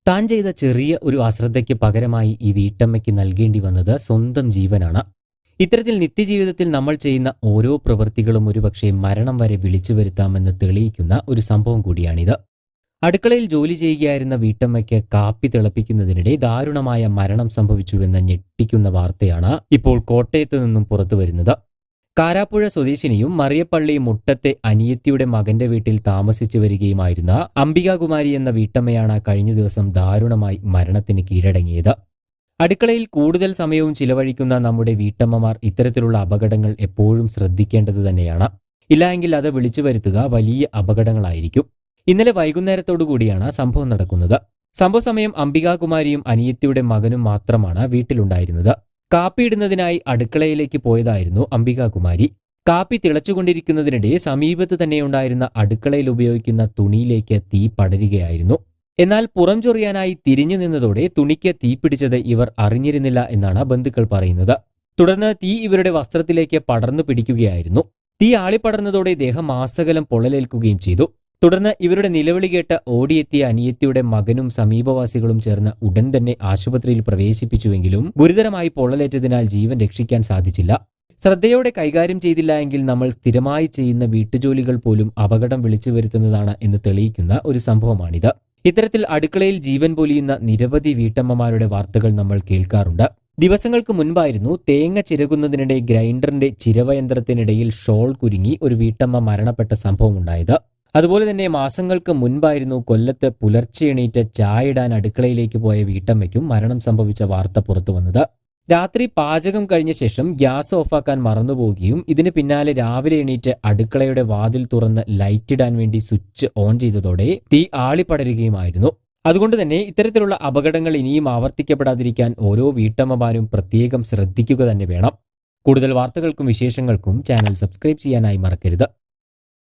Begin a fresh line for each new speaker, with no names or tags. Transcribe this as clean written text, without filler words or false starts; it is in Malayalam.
താൻ ചെയ്ത ചെറിയ ഒരു അശ്രദ്ധയ്ക്ക് പകരമായി ഈ വീട്ടമ്മയ്ക്ക് നൽകേണ്ടി വന്നത് സ്വന്തം ജീവനാണ്. ഇത്തരത്തിൽ നിത്യജീവിതത്തിൽ നമ്മൾ ചെയ്യുന്ന ഓരോ പ്രവൃത്തികളും ഒരുപക്ഷെ മരണം വരെ വിളിച്ചു വരുത്താമെന്ന് തെളിയിക്കുന്ന ഒരു സംഭവം കൂടിയാണിത്. അടുക്കളയിൽ ജോലി ചെയ്യുകയായിരുന്ന വീട്ടമ്മയ്ക്ക് കാപ്പി തിളപ്പിക്കുന്നതിനിടെ ദാരുണമായ മരണം സംഭവിച്ചുവെന്ന ഞെട്ടിക്കുന്ന വാർത്തയാണ് ഇപ്പോൾ കോട്ടയത്ത് നിന്നും പുറത്തുവരുന്നത്. കാരാപ്പുഴ സ്വദേശിനിയും മറിയപ്പള്ളി മുട്ടത്തെ അനിയത്തിയുടെ മകന്റെ വീട്ടിൽ താമസിച്ചു വരികയുമായിരുന്ന അംബികാകുമാരി എന്ന വീട്ടമ്മയാണ് കഴിഞ്ഞ ദിവസം ദാരുണമായി മരണത്തിന് കീഴടങ്ങിയത്. അടുക്കളയിൽ കൂടുതൽ സമയവും ചിലവഴിക്കുന്ന നമ്മുടെ വീട്ടമ്മമാർ ഇത്തരത്തിലുള്ള അപകടങ്ങൾ എപ്പോഴും ശ്രദ്ധിക്കേണ്ടത് തന്നെയാണ്. ഇല്ലായെങ്കിൽ അത് വിളിച്ചു വരുത്തുക വലിയ അപകടങ്ങളായിരിക്കും. ഇന്നലെ വൈകുന്നേരത്തോടുകൂടിയാണ് സംഭവം നടക്കുന്നത്. സംഭവ സമയം അംബികാകുമാരിയും അനിയത്തിയുടെ മകനും മാത്രമാണ് വീട്ടിലുണ്ടായിരുന്നത്. കാപ്പിയിടുന്നതിനായി അടുക്കളയിലേക്ക് പോയതായിരുന്നു അംബികാകുമാരി. കാപ്പി തിളച്ചുകൊണ്ടിരിക്കുന്നതിനിടെ സമീപത്ത് തന്നെയുണ്ടായിരുന്ന അടുക്കളയിൽ ഉപയോഗിക്കുന്ന തുണിയിലേക്ക് തീ പടരുകയായിരുന്നു. എന്നാൽ പുറം ചൊറിയാനായി തിരിഞ്ഞു നിന്നതോടെ തുണിക്ക് തീപിടിച്ചത് ഇവർ അറിഞ്ഞിരുന്നില്ല എന്നാണ് ബന്ധുക്കൾ പറയുന്നത്. തുടർന്ന് തീ ഇവരുടെ വസ്ത്രത്തിലേക്ക് പടർന്നു പിടിക്കുകയായിരുന്നു. തീ ആളിപ്പടർന്നതോടെ ദേഹം ആസകലം പൊള്ളലേൽക്കുകയും ചെയ്തു. തുടർന്ന് ഇവരുടെ നിലവിളി കേട്ട് ഓടിയെത്തിയ അനിയത്തിയുടെ മകനും സമീപവാസികളും ചേർന്ന് ഉടൻ തന്നെ ആശുപത്രിയിൽ പ്രവേശിപ്പിച്ചുവെങ്കിലും ഗുരുതരമായി പൊള്ളലേറ്റതിനാൽ ജീവൻ രക്ഷിക്കാൻ സാധിച്ചില്ല. ശ്രദ്ധയോടെ കൈകാര്യം ചെയ്തില്ല എങ്കിൽ നമ്മൾ സ്ഥിരമായി ചെയ്യുന്ന വീട്ടുജോലികൾ പോലും അപകടം വിളിച്ചു വരുത്തുന്നതാണ് എന്ന് തെളിയിക്കുന്ന ഒരു സംഭവമാണിത്. ഇത്തരത്തിൽ അടുക്കളയിൽ ജീവൻ പൊലിയുന്ന നിരവധി വീട്ടമ്മമാരുടെ വാർത്തകൾ നമ്മൾ കേൾക്കാറുണ്ട്. ദിവസങ്ങൾക്ക് മുൻപായിരുന്നു തേങ്ങ ചിരകുന്നതിനിടെ ഗ്രൈൻഡറിന്റെ ചിരവയന്ത്രത്തിനിടയിൽ ഷോൾ കുരുങ്ങി ഒരു വീട്ടമ്മ മരണപ്പെട്ട സംഭവമുണ്ടായത്. അതുപോലെ തന്നെ മാസങ്ങൾക്ക് മുൻപായിരുന്നു കൊല്ലത്ത് പുലർച്ചെ എണീറ്റ് ചായയിടാൻ അടുക്കളയിലേക്ക് പോയ വീട്ടമ്മയ്ക്കും മരണം സംഭവിച്ച വാർത്ത പുറത്തു വന്നത്. രാത്രി പാചകം കഴിഞ്ഞ ശേഷം ഗ്യാസ് ഓഫാക്കാൻ മറന്നുപോവുകയും ഇതിന് പിന്നാലെ രാവിലെ എണീറ്റ് അടുക്കളയുടെ വാതിൽ തുറന്ന് ലൈറ്റിടാൻ വേണ്ടി സ്വിച്ച് ഓൺ ചെയ്തതോടെ തീ ആളിപ്പടരുകയുമായിരുന്നു. അതുകൊണ്ട് തന്നെ ഇത്തരത്തിലുള്ള അപകടങ്ങൾ ഇനിയും ആവർത്തിക്കപ്പെടാതിരിക്കാൻ ഓരോ വീട്ടമ്മമാരും പ്രത്യേകം ശ്രദ്ധിക്കുക തന്നെ വേണം. കൂടുതൽ വാർത്തകൾക്കും വിശേഷങ്ങൾക്കും ചാനൽ സബ്സ്ക്രൈബ് ചെയ്യാനായി മറക്കരുത്.